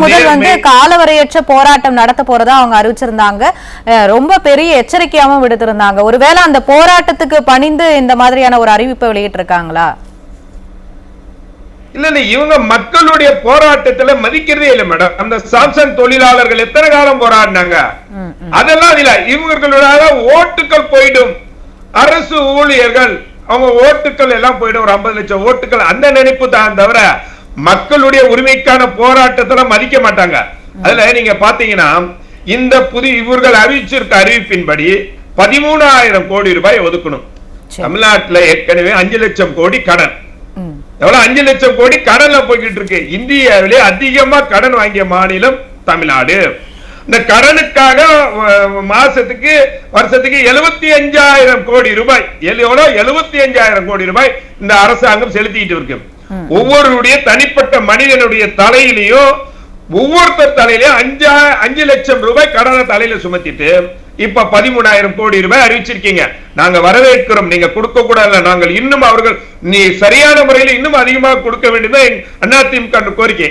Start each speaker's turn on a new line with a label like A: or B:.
A: முதல் காலவரையற்ற போராட்டம் நடத்த போறதா அவங்க அறிவிச்சிருந்தாங்க. ரொம்ப பெரிய எச்சரிக்கையாவும் விடுத்திருந்தாங்க. ஒருவேளை அந்த போராட்டத்துக்கு பணிந்து இந்த மாதிரியான ஒரு அறிவிப்பை வெளியிட்டு இருக்காங்களா?
B: இல்ல இவங்க மக்களுடைய போராட்டத்துல மதிக்கிறதே இல்லை மேடம். அந்த சாம்சங் தொழிலாளர்கள் எத்தனை காலம் போராடினாங்க, அதெல்லாம் இல்ல. இவங்களுடைய ஓட்டுகள் போயிடும், அரசு ஊழியர்கள் அவங்க ஓட்டுகள் எல்லாம் போயிடும், ஒரு 50 லட்சம் ஓட்டுகள், அந்த நினைப்பு தான் தவிர மக்களுடைய உரிமைக்கான போராட்டத்துல மதிக்க மாட்டாங்க. அதுல நீங்க பாத்தீங்கன்னா இந்த இவர்கள் அறிவிச்சிருக்க அறிவிப்பின்படி 13,000 கோடி ரூபாய் ஒதுக்கணும். தமிழ்நாட்டில் ஏற்கனவே 5 லட்சம் கோடி கடன், எவ்வளவு 5 லட்சம் கோடி கடன்ல போய்கிட்டு இருக்கு. இந்தியாவிலே அதிகமா கடன் வாங்கிய மாநிலம் தமிழ்நாடு. இந்த கடனுக்காக மாசத்துக்கு வருஷத்துக்கு 75,000 கோடி ரூபாய், 75,000 கோடி ரூபாய் இந்த அரசாங்கம் செலுத்திட்டு இருக்கு. ஒவ்வொருடைய தனிப்பட்ட மனிதனுடைய தலையிலையும் ஒவ்வொருத்தர் தலையிலையும் 5 லட்சம் ரூபாய் கடனை தலையில சுமத்திட்டு இப்ப 13,000 கோடி ரூபாய் அறிவிச்சிருக்கீங்க. நாங்க வரவேற்கிறோம். நீங்க கொடுக்க கூடாது, நாங்கள் இன்னும் அவர்கள் நீ சரியான முறையில் இன்னும் அதிகமாக கொடுக்க வேண்டியது அதிமுக கோரிக்கை.